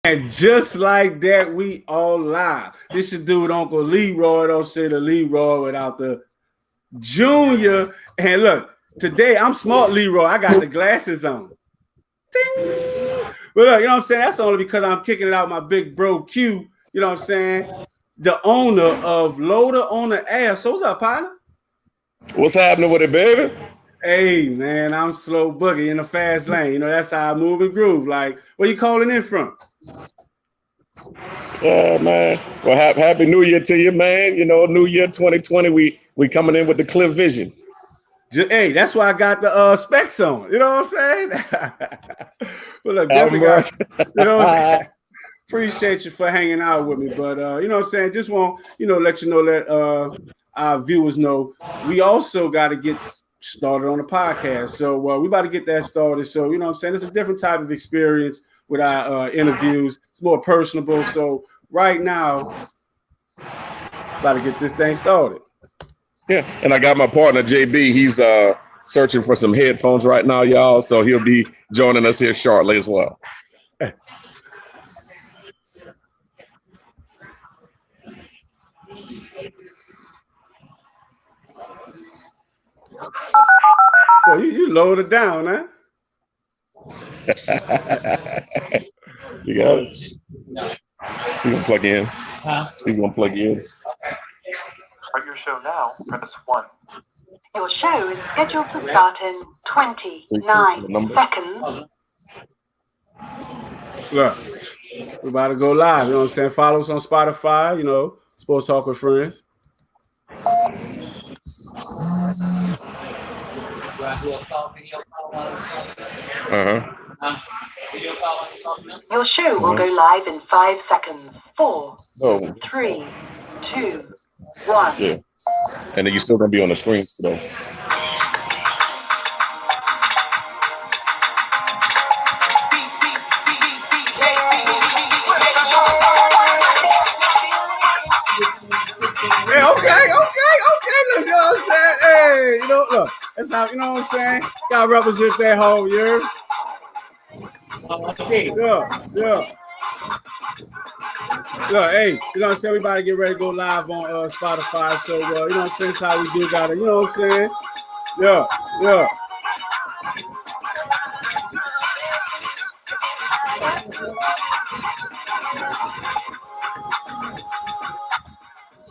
And just like that, we all live. This your dude, Uncle Leroy. Don't say the Leroy without the Junior. And look, today I'm smart Leroy. I got the glasses on. Ding! But look, you know what I'm saying? That's only because I'm kicking it out my big bro Q. You know what I'm saying? The owner of LOTA on the air. So what's up, partner? What's happening with it, baby? Hey, man, I'm slow boogie in the fast lane. You know, that's how I move and groove. Like, where you calling in from? Yeah, man. Well, happy New Year to you, man. You know, New Year 2020, we coming in with the clear vision. Hey, that's why I got the specs on. You know what I'm saying? Well, look, definitely got, you know what I'm saying? Appreciate you for hanging out with me. But, you know what I'm saying? Just want, let you know that our viewers know we also got to get started on the podcast. So we about to get that started. So, you know what I'm saying? It's a different type of experience with our interviews. It's more personable. So right now, about to get this thing started. Yeah, and I got my partner, JB. He's searching for some headphones right now, y'all. So he'll be joining us here shortly as well. Well, you load it down, huh? You got it? He's gonna plug in. He's gonna plug in. Start your show now. Press 1. Your show is scheduled to start in 29 seconds. Look, we're about to go live. You know what I'm saying? Follow us on Spotify. You know, Sports Talk with Friends. Your show will go live in 5 seconds. 4, 3, 2, 1. Yeah. And then you're still gonna be on the screen though. Yeah, okay. Look, you know what I'm saying? Hey, look, that's how, you know what I'm saying? Gotta represent that whole year. Yeah. Look, hey, you know what I'm saying? We about to get ready to go live on Spotify. So, you know what I'm saying? That's how we do got it. You know what I'm saying? Yeah.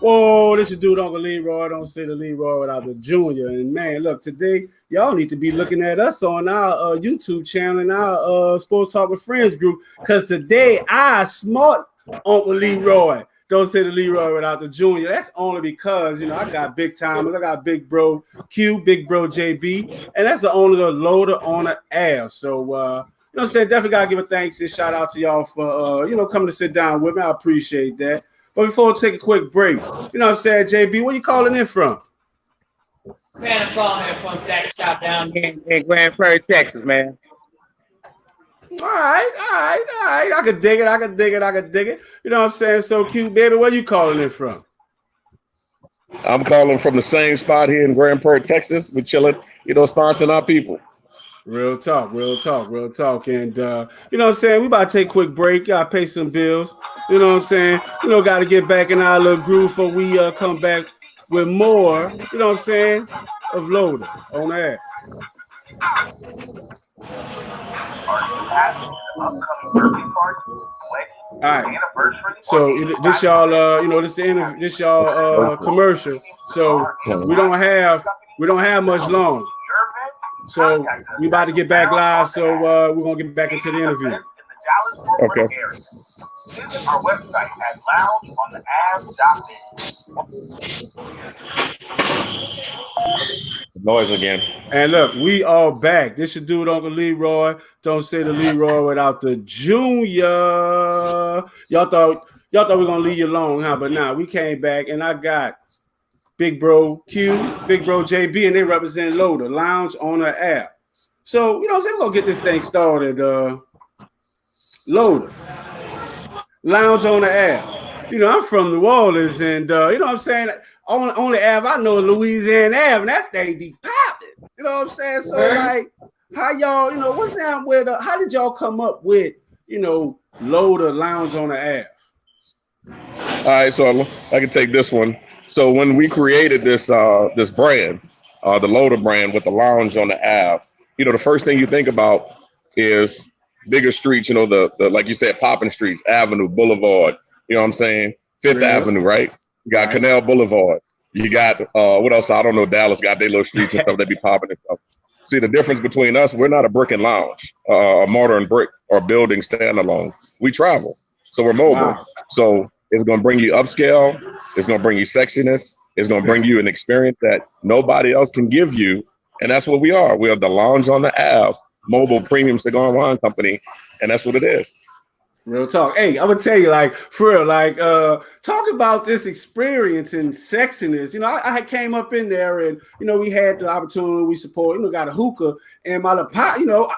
Whoa, this is dude Uncle Leroy. Don't say the Leroy without the Junior. And man, look, today y'all need to be looking at us on our YouTube channel and our Sports Talk with Friends group. Because today I smart Uncle Leroy. Don't say the Leroy without the Junior. That's only because, I got big timers. I got big bro Q, big bro JB. And that's the owner of LOTA on the air. So, you know what I'm saying? Definitely got to give a thanks and shout out to y'all for, coming to sit down with me. I appreciate that. But before we take a quick break, you know what I'm saying, JB, where you calling in from? Man, I'm calling in from that shop down here in Grand Prairie, Texas, man. All right. I could dig it. You know what I'm saying? So cute, baby. Where you calling in from? I'm calling from the same spot here in Grand Prairie, Texas. We're chilling, sponsoring our people. Real talk. And, you know what I'm saying? We about to take a quick break. Got to pay some bills. You know what I'm saying? Got to get back in our little groove before we come back with more, you know what I'm saying, of LOTA on air. All right. So this y'all, this y'all commercial. So we don't have much long. So we about to get back live. So we're gonna get back into the interview. Okay. Visit our website at loungeontheav.biz. Noise again. And look, we are back. This your dude, Uncle Leroy. Don't say the Leroy without the Junior. Y'all thought we were gonna leave you alone, huh? But nah, we came back and I got big bro Q, big bro JB, and they represent LOTA, Lounge on the Air. So, you know what I'm saying? We're gonna get this thing started. LOTA, Lounge on the Air. I'm from New Orleans, and you know what I'm saying? Only Ave I know is Louisiana Ave, and that thing be popping. You know what I'm saying? So like, how y'all, what's down with? How did y'all come up with LOTA Lounge on the Ave? All right, so I can take this one. So when we created this this brand, the LOTA brand with the lounge on the Ave, the first thing you think about is bigger streets, the like you said, popping streets, Avenue, Boulevard, you know what I'm saying? Fifth Avenue, right? You got Canal Boulevard. You got what else? I don't know. Dallas got their little streets and stuff that be popping and stuff. See, the difference between us, we're not a brick and lounge, a mortar and brick or building standalone. We travel, so we're mobile. Wow. So it's going to bring you upscale. It's going to bring you sexiness. It's going to bring you an experience that nobody else can give you. And that's what we are. We are the Lounge on the Ave, mobile premium cigar and wine company. And that's what it is. Real talk. Hey, I'm gonna tell you, like, for real, like, talk about this experience and sexiness. I had came up in there, and we had the opportunity. We support. Got a hookah, and my little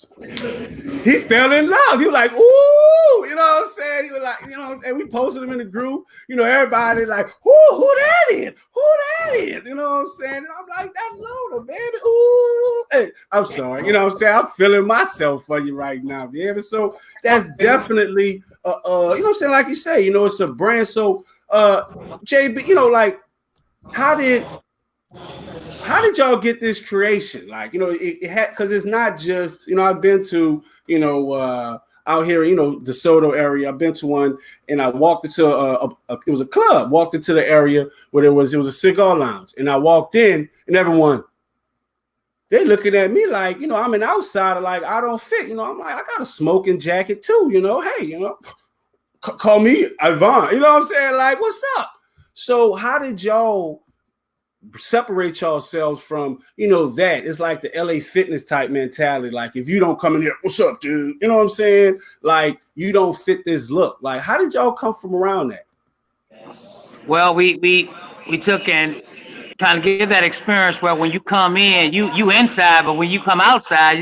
he fell in love. He was like, ooh, you know what I'm saying? He was like, and we posted him in the group. Everybody like, who that is? Who that is? You know what I'm saying? And I'm like, that's LOTA, baby. Ooh. Hey, I'm sorry. You know what I'm saying? I'm feeling myself for you right now, baby. So that's definitely, you know what I'm saying? Like you say, it's a brand. So, JB, like, how did y'all get this creation? Like, it had, because it's not just, I've been to, out here, DeSoto area. I've been to one, and I walked into it was a club. Walked into the area where it was a cigar lounge, and I walked in, and everyone, they looking at me like, I'm an outsider, like I don't fit. I'm like, I got a smoking jacket too. Hey, call me Ivan. You know what I'm saying? Like, what's up? So how did y'all separate yourselves from that? It's like the LA fitness type mentality. Like, if you don't come in here, what's up, dude? You know what I'm saying? Like, you don't fit this look. Like, how did y'all come from around that? Well, we took and trying to get that experience where when you come in, you inside, but when you come outside,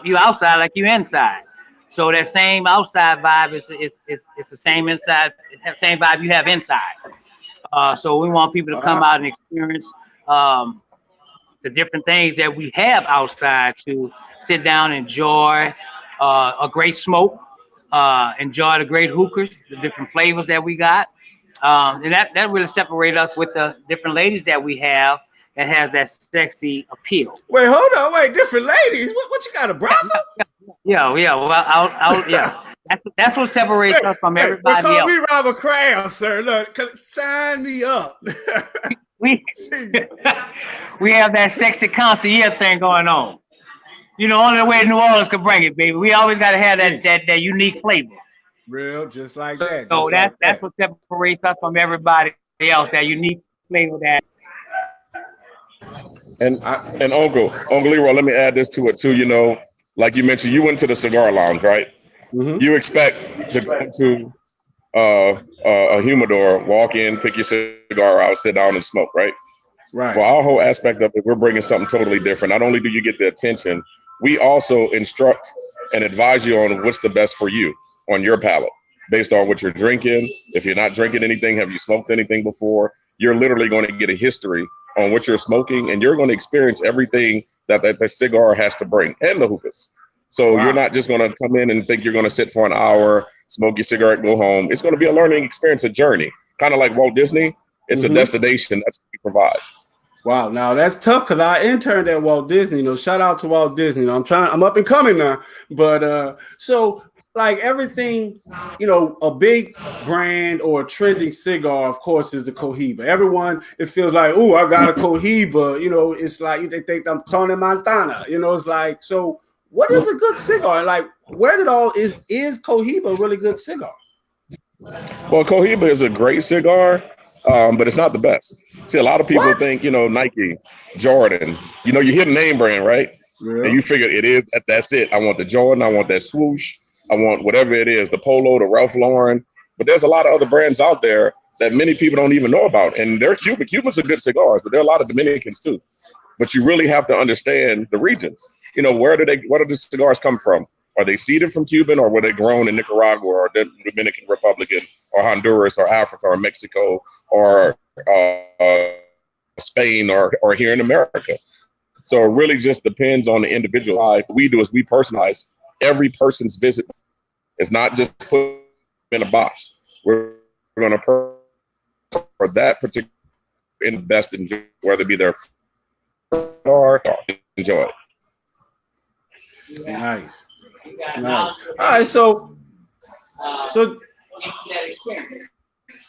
you outside like you inside. So that same outside vibe is the same inside, same vibe you have inside. So we want people to come out and experience the different things that we have outside, to sit down, enjoy a great smoke, enjoy the great hookahs, the different flavors that we got. And that really separates us with the different ladies that we have that has that sexy appeal. Wait, hold on. Wait, different ladies? What you got, a brothel? Yeah. Well, yes. That's what separates us from everybody else. Call me Robert Kraft, sir. Look, sign me up. We have that sexy concierge thing going on. Only the way New Orleans can bring it, baby. We always got to have that unique flavor. Real, just like that. So that's what separates us from everybody else. That unique flavor. That. And Uncle Leroy, let me add this to it too. Like you mentioned, you went to the cigar lounge, right? Mm-hmm. You expect to go to a humidor, walk in, pick your cigar out, sit down and smoke, right? Right. Well, our whole aspect of it, we're bringing something totally different. Not only do you get the attention, we also instruct and advise you on what's the best for you on your palate, based on what you're drinking. If you're not drinking anything, have you smoked anything before? You're literally going to get a history on what you're smoking, and you're going to experience everything that cigar has to bring, and the hookahs. So You're not just going to come in and think you're going to sit for an hour, smoke your cigarette, go home. It's going to be a learning experience, a journey, kind of like Walt Disney. It's a destination. That's what we provide. Wow, now that's tough, because I interned at Walt Disney. Shout out to Walt Disney. I'm up and coming now. But so like everything, a big brand or a trending cigar, of course, is the Cohiba. Everyone, it feels like, oh, I got a Cohiba. It's like they think I'm Tony Montana. It's like, so what is a good cigar? Like, where did is Cohiba a really good cigar? Well, Cohiba is a great cigar, but it's not the best. See, a lot of people think, Nike, Jordan, you hear the name brand, right? Yeah. And you figure it is, that's it. I want the Jordan, I want that swoosh, I want whatever it is, the Polo, the Ralph Lauren. But there's a lot of other brands out there that many people don't even know about. And they're Cuban. Cubans are good cigars, but there are a lot of Dominicans too. But you really have to understand the regions. Where do the cigars come from? Are they seeded from Cuban, or were they grown in Nicaragua or the Dominican Republic or Honduras or Africa or Mexico or Spain or here in America? So it really just depends on the individual. What we do is we personalize every person's visit It's not just put in a box. We're going to for that particular in the best enjoy, whether it be their or enjoy it. Nice. All right, so I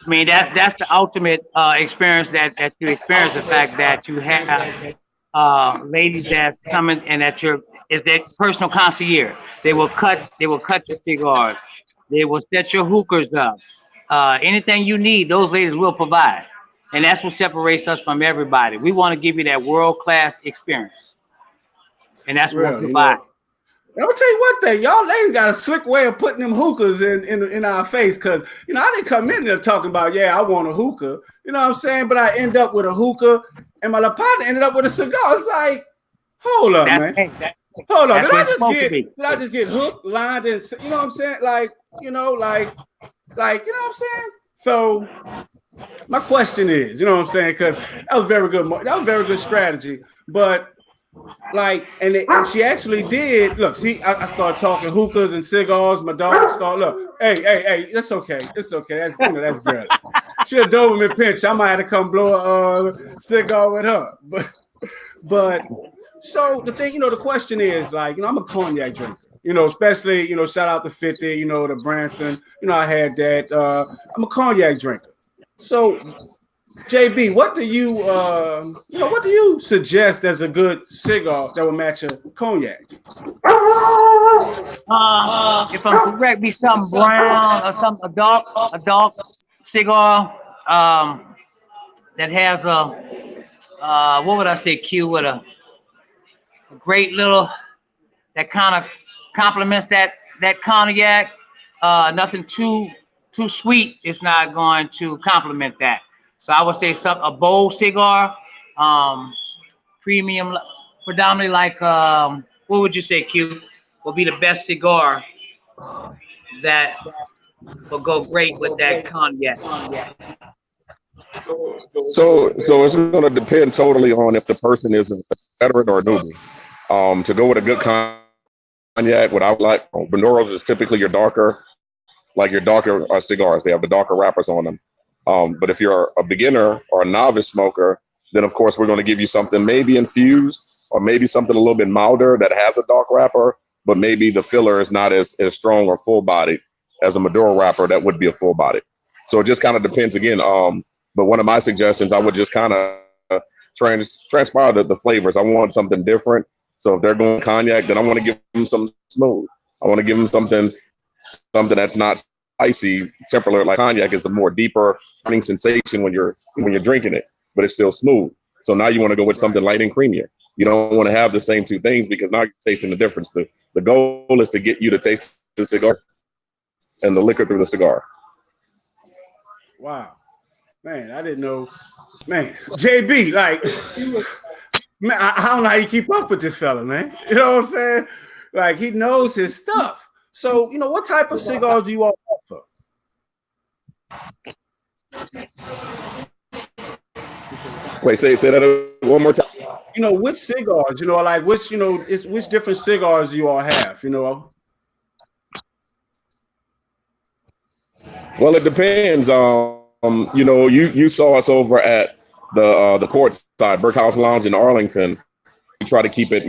mean, that's the ultimate experience that you experience, the fact that you have ladies that come in and that is their personal concierge. They will cut your cigars. They will set your hookers up. Anything you need, those ladies will provide. And that's what separates us from everybody. We want to give you that world-class experience. And that's what we provide. I'm gonna tell you one thing, y'all ladies got a slick way of putting them hookahs in our face, because I didn't come in there talking about, yeah, I want a hookah, you know what I'm saying? But I end up with a hookah, and my partner ended up with a cigar. It's like, hold up, man. Hold up. Did I just get hooked, lined, and you know what I'm saying? Like, you know what I'm saying? So my question is, you know what I'm saying? Because that was very good. That was very good strategy, but. Like, and she actually did. Look, see, I started talking hookahs and cigars. My dog started, look, hey, it's okay. It's okay. That's good. She'll Doberman pinch. I might have to come blow a cigar with her. But so the thing, the question is, like, I'm a cognac drinker, especially, shout out to 50, the Branson, I had that. I'm a cognac drinker. So JB, what do you suggest as a good cigar that will match a cognac? If I'm correct, be something brown or a dark cigar that has what would I say, Q, with a great little, that kind of complements that cognac. Nothing too sweet is not going to complement that. So I would say a bold cigar, premium, predominantly like, what would you say, Q, will be the best cigar that will go great with that cognac? So it's going to depend totally on if the person is a veteran or a newbie. To go with a good cognac, what I would like, Maduros is typically your darker cigars. They have the darker wrappers on them. But if you're a beginner or a novice smoker, then of course we're going to give you something maybe infused or maybe something a little bit milder that has a dark wrapper, but maybe the filler is not as strong or full bodied as a Maduro wrapper that would be a full body. So it just kind of depends again. But one of my suggestions, I would just kind of transpire the flavors. I want something different. So if they're going cognac, then I want to give them something smooth. I want to give them something that's not spicy. Temporarily, like cognac is a more deeper burning sensation when you're drinking it, but it's still smooth. So now you want to go with something light and creamier. You don't want to have the same two things because now you're tasting the difference. The goal is to get you to taste the cigar and the liquor through the cigar. Wow. Man, I didn't know. Man, JB, like, man, I don't know how you keep up with this fella, man. You know what I'm saying? Like, he knows his stuff. So, what type of cigars do you all offer? Wait, say that one more time. Which cigars, like which different cigars do you all have, Well, it depends. You saw us over at the courtside Burkhouse Lounge in Arlington. We try to keep it,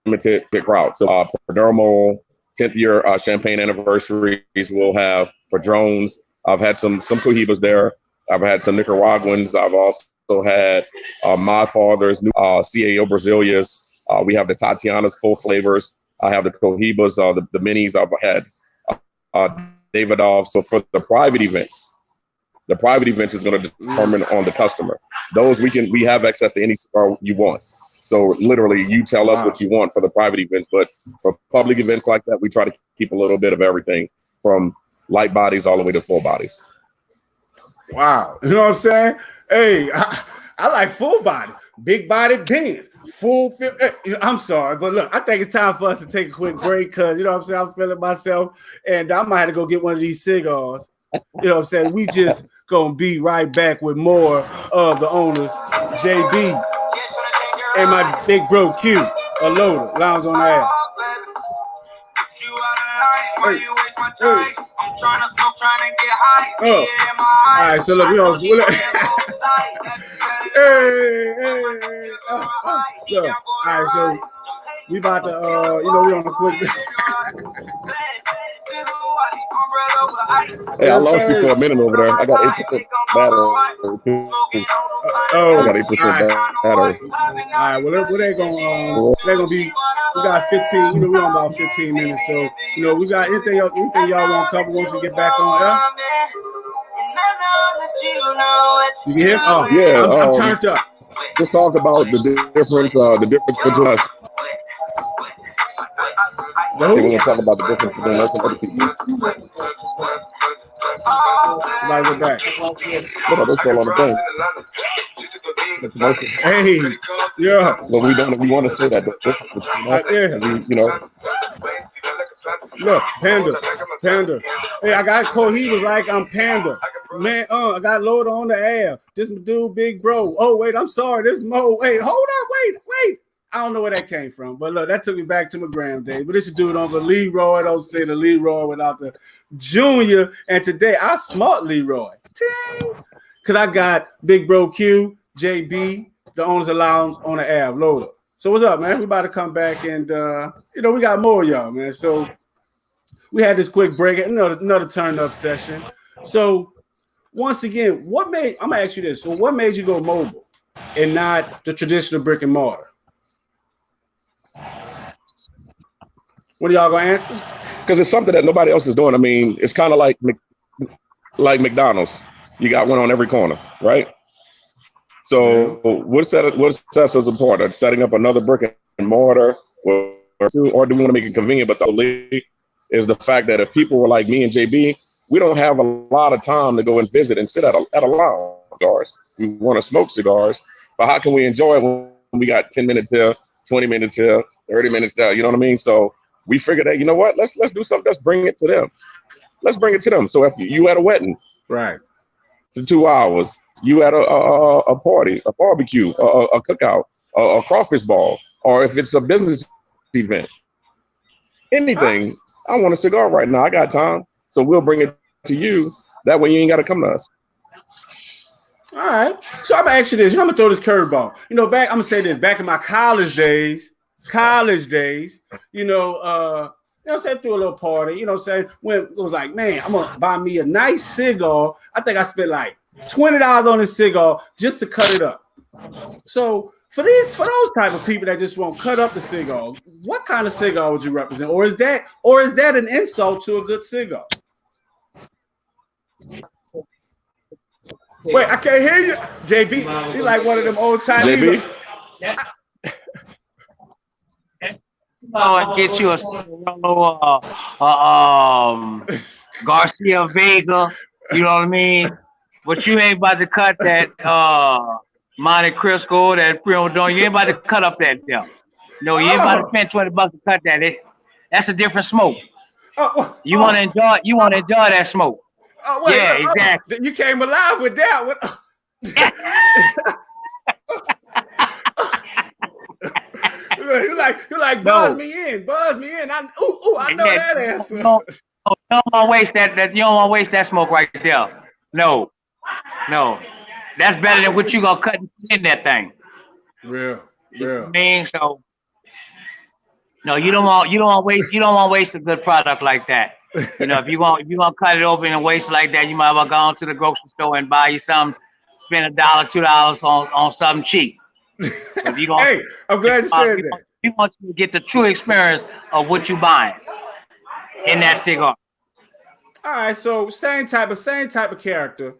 limited crowd. So Perdomo, 10th year champagne anniversaries, we'll have Padrones. I've had some Cohibas there. I've had some Nicaraguans. I've also had my father's new CAO Brazilias. We have the Tatianas full flavors. I have the Cohibas, the minis. I've had Davidoff. So for the private events is going to determine on the customer. Those we have access to any cigar you want. So literally you tell us what you want for the private events, but for public events like that, we try to keep a little bit of everything from light bodies all the way to full bodies. Wow. You know what I'm saying? Hey, I like full body, big body beans, full fit. I'm sorry, but look, I think it's time for us to take a quick break because, I'm saying, I'm feeling myself and I might have to go get one of these cigars. You know what I'm saying? We just going to be right back with more of the owners, JB and my big bro Q, LOTA, Lounge on the Air. All right, so look, we on. Look, all right, so we about to, we on a quick. Hey, I lost you for a minute over there. I got 8% battery. I got 8% battery. All right, well, they're gonna be. We got 15. We on about 15 minutes. So, we got anything y'all want to cover once we get back on air. You can hear? Oh, yeah. I'm turned up. Just talk about the difference between us. We're gonna talk about the difference between us and other people. About to go back. Look, they're still on the thing. Hey, yeah. But we want to say that. Look, Panda. Hey, I got Cole. He was like, I'm Panda. Man, I got LOTA on the air. This my dude, Big Bro. Oh, wait, I'm sorry. This Mo. Wait, hold up. Wait. I don't know where that came from. But look, that took me back to my gram days. But this dude on the Leroy. Don't say the Leroy without the Junior. And today, I smart Leroy. Because I got Big Bro Q, JB, the Owners Lounge on the air, LOTA. So what's up, man? We about to come back and, we got more of y'all, man. So we had this quick break, another turn-up session. So once again, I'm going to ask you this. So what made you go mobile and not the traditional brick and mortar? What are y'all going to answer? Because it's something that nobody else is doing. I mean, it's kind of like McDonald's. You got one on every corner, right? So what sets us apart? Setting up another brick and mortar, or do we want to make it convenient? But the league is the fact that if people were like me and JB, we don't have a lot of time to go and visit and sit at a lounge. Cigars. We want to smoke cigars, but how can we enjoy it when we got 10 minutes here, 20 minutes here, 30 minutes there? You know what I mean? So we figured that, you know what? Let's do something. Let's bring it to them. So if you at a wedding, right, for 2 hours. You at a party, a barbecue, a cookout, a crawfish ball, or if it's a business event, anything. I want a cigar right now. I got time, so we'll bring it to you. That way, you ain't got to come to us. All right. So I'm gonna ask you this. I'm gonna throw this curveball. I'm gonna say this. Back in my college days, I'm saying, through a little party. When it was like, man, I'm gonna buy me a nice cigar. I think I spent like $20 on this cigar just to cut it up. So for those type of people that just won't cut up the cigar, what kind of cigar would you represent? Or is that an insult to a good cigar? Wait, I can't hear you. JB, you like one of them old time. JB? I'll get you a Garcia Vega, you know what I mean? But you ain't about to cut that Monte Cristo, that Primo Don. You ain't about to cut up that deal. No, you ain't about to spend $20 to cut that. That's a different smoke. You want to enjoy that smoke. Yeah, exactly. You came alive with that. You like buzz me in. I know that answer. You don't want to waste that. You don't want to waste that smoke right there. No, that's better than what you gonna cut in that thing. Real. You know what I mean, so no, you don't want to waste a good product like that. If you want to cut it open and waste it like that, you might as well go on to the grocery store and buy you something, spend $1, $2 on something cheap. Hey, I'm glad you said that. You want to get the true experience of what you buying in that cigar. All right, so same type of character,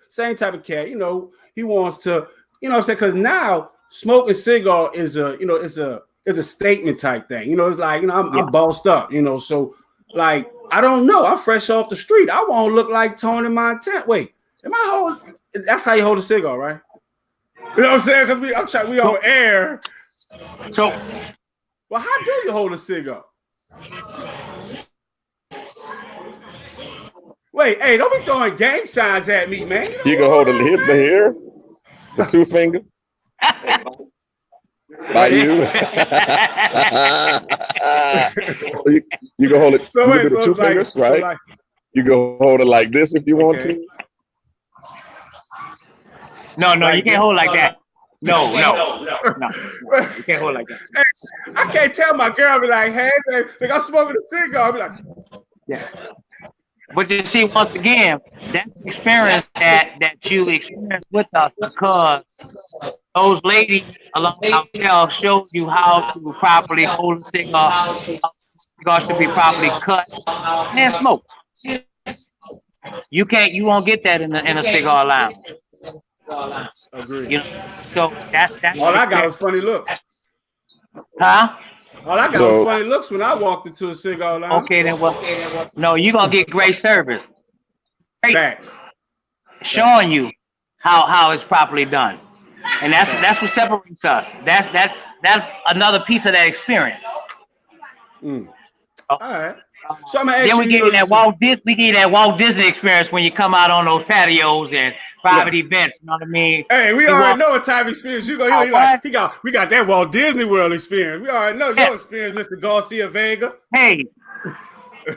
he wants to, what I'm saying, because now smoking cigar is a statement type thing. It's like, I'm bossed up, so like, I don't know, I'm fresh off the street. I won't look like Tony Montana. Wait, that's how you hold a cigar, right? You know what I'm saying? Because we on air. So, well, how do you hold a cigar? Wait, hey, don't be throwing gang signs at me, man. You can hold the here, the 2 finger. By you. So you can hold it. So You wait, can do the so two it's like, fingers, so right? like, You can hold it like this if you want okay. to. No, Like you can't this? hold like that. No, you can't hold like that. Hey, I can't tell my girl, be like, hey, babe, like I'm smoking a cigar. I'll be like, Yeah. But you see, once again, that's the experience that you experience with us, because those ladies along ourselves showed you how to properly hold a cigar. Cigar should be properly cut and smoked. You won't get that in a cigar lounge. agreed. You know, so that's All I got was funny looks. Huh? All I got was funny looks when I walked into a cigar lounge. Okay, then what? No, you're gonna get great service. Great. Facts. Showing you how it's properly done, and that's what separates us. That's another piece of that experience. All right. So I'm gonna ask then we you. get you that Walt Disney experience when you come out on those patios and private events. You know what I mean? Hey, we already know what type of experience you go. We got that Walt Disney World experience. We already know your experience, Mr. Garcia Vega. Hey,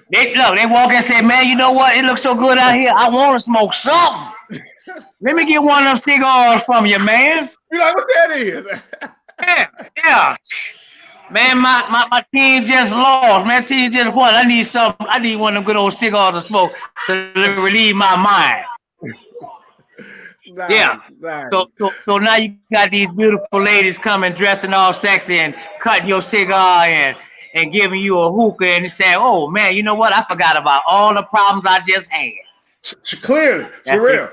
they walk in and say, man, you know what? It looks so good out here. I want to smoke something. Let me get one of them cigars from you, man. You like what that is? Yeah. Man, my team just lost. Man, team just won. I need one of them good old cigars to smoke to relieve my mind. Nice. So now you got these beautiful ladies coming dressing all sexy and cutting your cigar and giving you a hookah and saying, oh man, you know what? I forgot about all the problems I just had. Clearly, that's for real.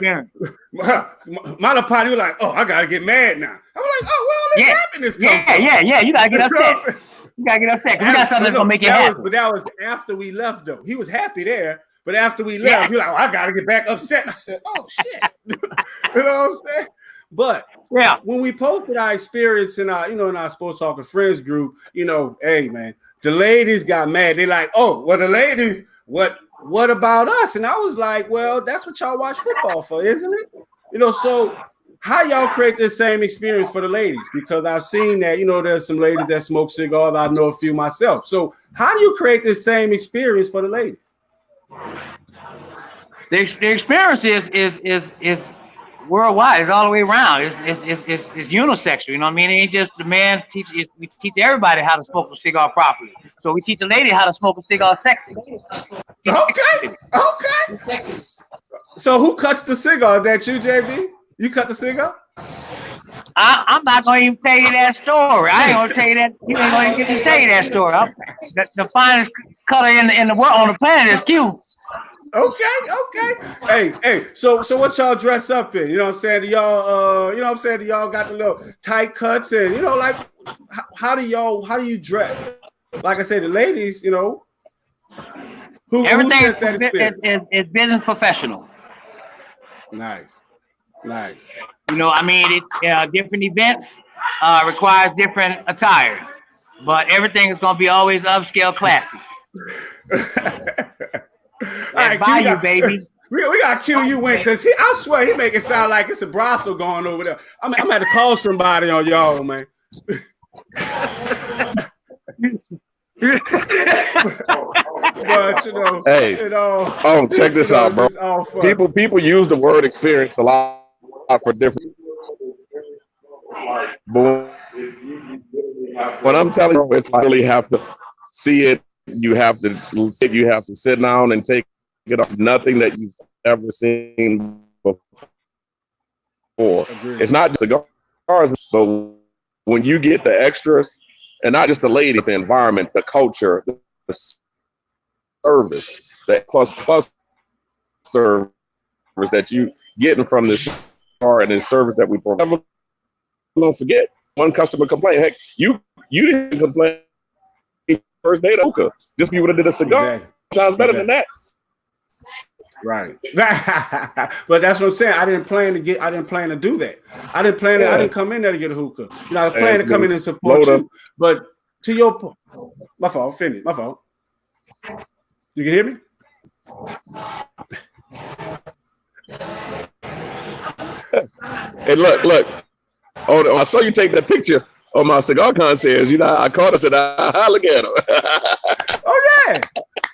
Malapati was like, oh, I gotta get mad now. I'm like, oh, well, this happiness comes from. Yeah, you gotta get upset. You gotta get upset. We got something that's gonna make you happy. But that was after we left, though. He was happy there, but after we left, he was like, oh, I gotta get back upset. I said, oh shit. You know what I'm saying? But when we posted our experience in our, in our Sports Talking Friends group, hey man, the ladies got mad. They like, oh, well, the ladies, what about us? And I was like, well, that's what y'all watch football for, isn't it? So how y'all create the same experience for the ladies? Because I've seen that, there's some ladies that smoke cigars. I know a few myself. So how do you create the same experience for the ladies? The experience is worldwide. It's all the way around. It's unisexual. You know what I mean? It ain't just the man we teach everybody how to smoke a cigar properly. So we teach a lady how to smoke a cigar sexy. Okay. So who cuts the cigar? Is that you, JB? You cut the cigar? I'm not going to even tell you that story. I ain't going to tell you that. You ain't going to get to tell you that story. The finest cutter in the world on the planet is Q. Okay. Hey. So what y'all dress up in? You know what I'm saying? Do y'all do y'all got the little tight cuts and like how do you dress? Like I said, the ladies, everything who says that is business professional. Nice. Different events requires different attire, but everything is gonna be always upscale, classy. All right, value, baby. We gotta cue you in because I swear he make it sound like it's a brothel going over there. I'm gonna to call somebody on y'all, man. But check this out, bro. People use the word experience a lot for different. But when I'm telling you, it's really have to see it. You have to sit down and take it off. Nothing that you've ever seen before. Agreed. It's not just cigars, but when you get the extras, and not just the ladies, the environment, the culture, the service, that plus service that you getting from this car and the service that we provide. Never don't forget one customer complained. Heck, you didn't complain first day of hookah. Just you would have did a cigar. Exactly. Sounds better than that. Right. But that's what I'm saying. I didn't plan to do that. I didn't come in there to get a hookah. I planned to come in and support LOTA. You. But to your point, my fault. Finish. My fault. You can hear me? Hey, look. Oh, I saw you take that picture on my cigar concierge. You know, I called and said, look at him. Oh yeah,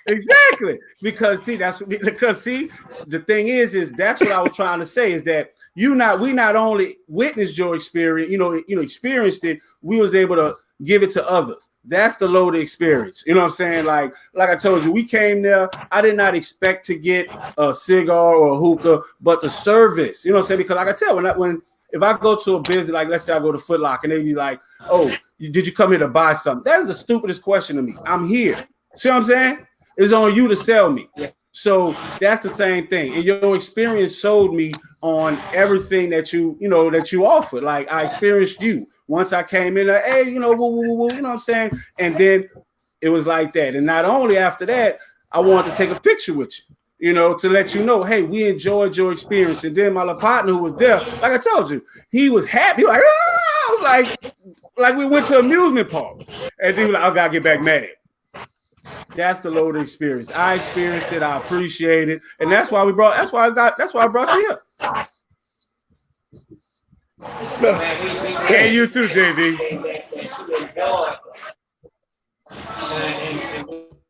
exactly. Because see, the thing is that's what I was trying to say is that we not only witnessed your experience, experienced it, we was able to give it to others. That's the LOTA experience. You know what I'm saying? Like I told you, we came there. I did not expect to get a cigar or a hookah, but the service. You know what I'm saying? Because like I tell if I go to a business, like let's say I go to Foot Locker and they be like, "Oh, did you come here to buy something?" That is the stupidest question to me. I'm here. See what I'm saying? It's on you to sell me. So that's the same thing. And your experience showed me on everything that you offered. Like I experienced you. Once I came in, hey, you know what I'm saying? And then it was like that. And not only after that, I wanted to take a picture with you, to let you know, hey, we enjoyed your experience. And then my little partner who was there, like I told you, he was happy. He was like we went to an amusement park. And he was like, I gotta get back mad. That's the LOTA experience. I experienced it. I appreciate it, and that's why I brought you here. And you too, JD.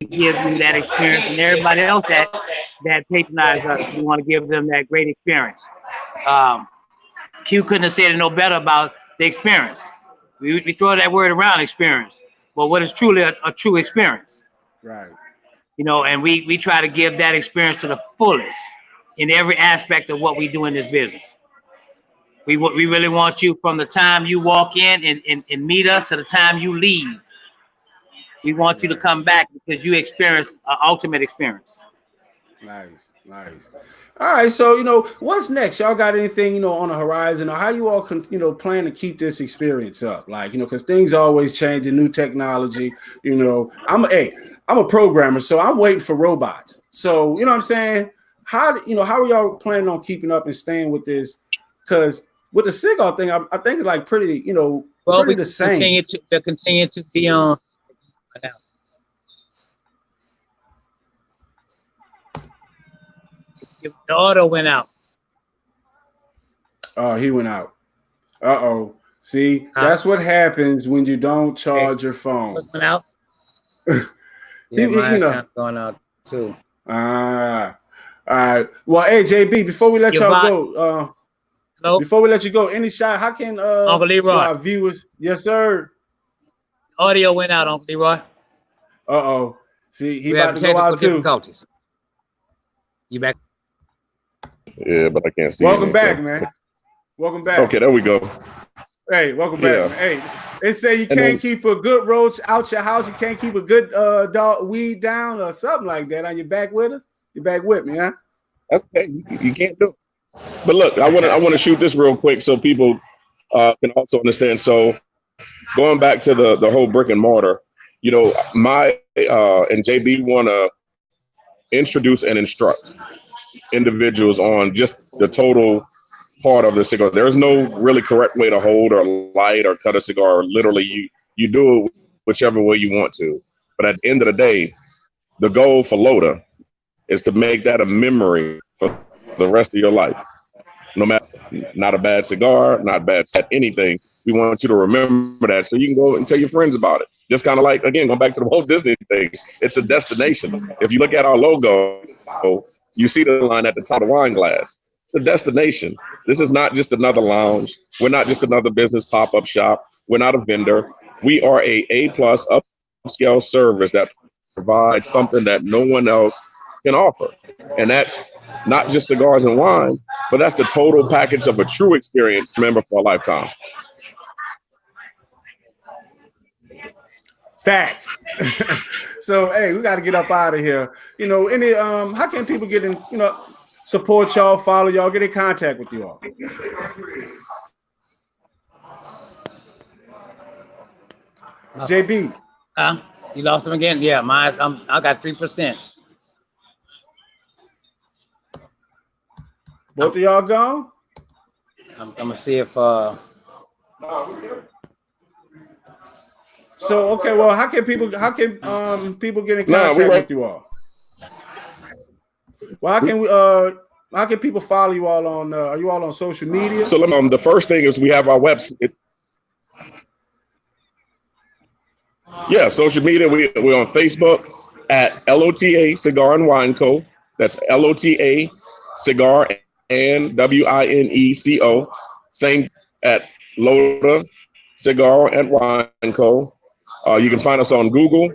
It gives me that experience, and everybody else that patronize us, we want to give them that great experience. Q couldn't have said it no better about the experience. We throw that word around, experience, but what is truly a true experience? Right. And we try to give that experience to the fullest in every aspect of what we do in this business. We really want you from the time you walk in and meet us to the time you leave. We want you to come back because you experience an ultimate experience. Nice. All right, so what's next? Y'all got anything on the horizon, or how you all plan to keep this experience up? Like because things are always changing, new technology. I'm a programmer, so I'm waiting for robots. So what I'm saying? How are y'all planning on keeping up and staying with this? Because with the cigar thing, I think it's like pretty pretty the same. Continue to be on. The auto went out. Oh, he went out. See, that's what happens when you don't charge your phone. Went out. Yeah, mine's going out too. All right. Well, hey JB, before we let y'all go, before we let you go, any shot? How can Uncle Leroy, our viewers? Yes, sir. Audio went out, Uncle Leroy. See, he about to go out too. You back? Yeah, but I can't see. Welcome back, man. Welcome back. Okay, there we go. Hey, welcome back. Man. Hey, they say you can't keep a good roach out your house. You can't keep a good dog weed down or something like that. Are you back with us? You back with me, huh? That's okay. You can't do it. But look, I want to shoot this real quick so people can also understand. So going back to the whole brick and mortar, my and JB want to introduce and instruct individuals on just the total part of the cigar. There's no really correct way to hold or light or cut a cigar. Literally, you do it whichever way you want to. But at the end of the day, the goal for LOTA is to make that a memory for the rest of your life. No matter, not a bad cigar, not bad set, anything. We want you to remember that so you can go and tell your friends about it. Just kind of like, again, going back to the Walt Disney thing, it's a destination. If you look at our logo, you see the line at the top of the wine glass. It's a destination. This is not just another lounge. We're not just another business pop-up shop. We're not a vendor. We are A+ upscale service that provides something that no one else can offer. And that's not just cigars and wine, but that's the total package of a true experience, remember, for a lifetime. Facts. So, hey, we got to get up out of here. How can people get in, support y'all, follow y'all, get in contact with you all? JB. You lost him again? Yeah, I got 3%. Both of y'all gone? I'm gonna see if So okay, well, how can people get in contact with you all? Well, how can people follow you all on? Are you all on social media? So the first thing is we have our website. Yeah, social media. We're on Facebook at LOTA Cigar and Wine Co. That's LOTA Cigar and WINECO. Same at LOTA Cigar and Wine Co. You can find us on Google,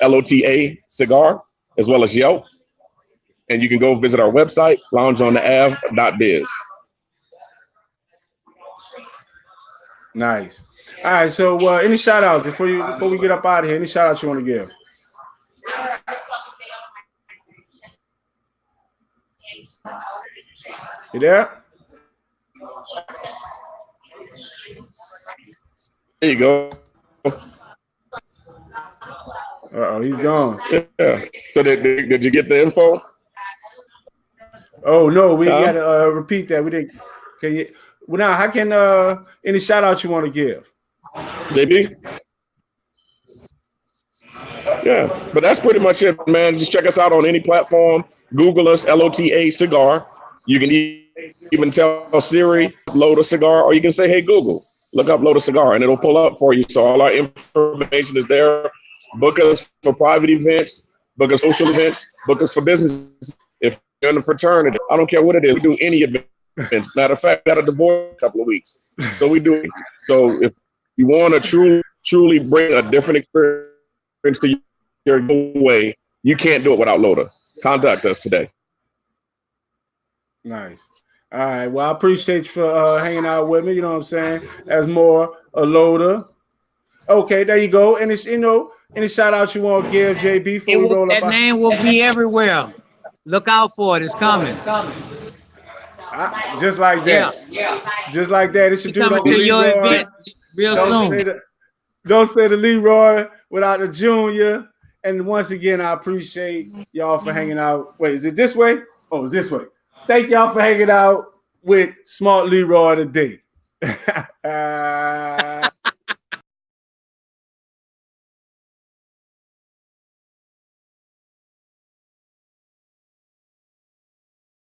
LOTA Cigar, as well as Yelp. And you can go visit our website, loungeontheave.biz. Nice. All right. So any shout outs before we get up out of here? Any shout outs you want to give? You there? There you go. Uh-oh, he's gone. Yeah. So did you get the info? Oh no, we got to repeat that. We didn't. Can you? Well, now, how can any shout outs you want to give? JB? Yeah, but that's pretty much it, man. Just check us out on any platform. Google us, LOTA Cigar. You can even tell Siri, LOTA Cigar, or you can say, hey, Google, look up LOTA Cigar, and it'll pull up for you. So all our information is there. Book us for private events, book us social events, book us for business. If you're in the fraternity, I don't care what it is. We do any event. Matter of fact, got a divorce in a couple of weeks. So we do it. So if you want to truly bring a different experience to your way, you can't do it without LOTA. Contact us today. Nice. All right. Well, I appreciate you for hanging out with me. You know what I'm saying? As more a LOTA. Okay, there you go. And it's, any shout outs you want to give, JB, before we roll up? That name will be everywhere. Look out for it. It's coming. Just like that. Yeah. Just like that. It's coming to your event real soon. Don't say the Leroy without the Junior. And once again, I appreciate y'all for hanging out. Wait, is it this way? Oh, it's this way. Thank y'all for hanging out with Smart Leroy today.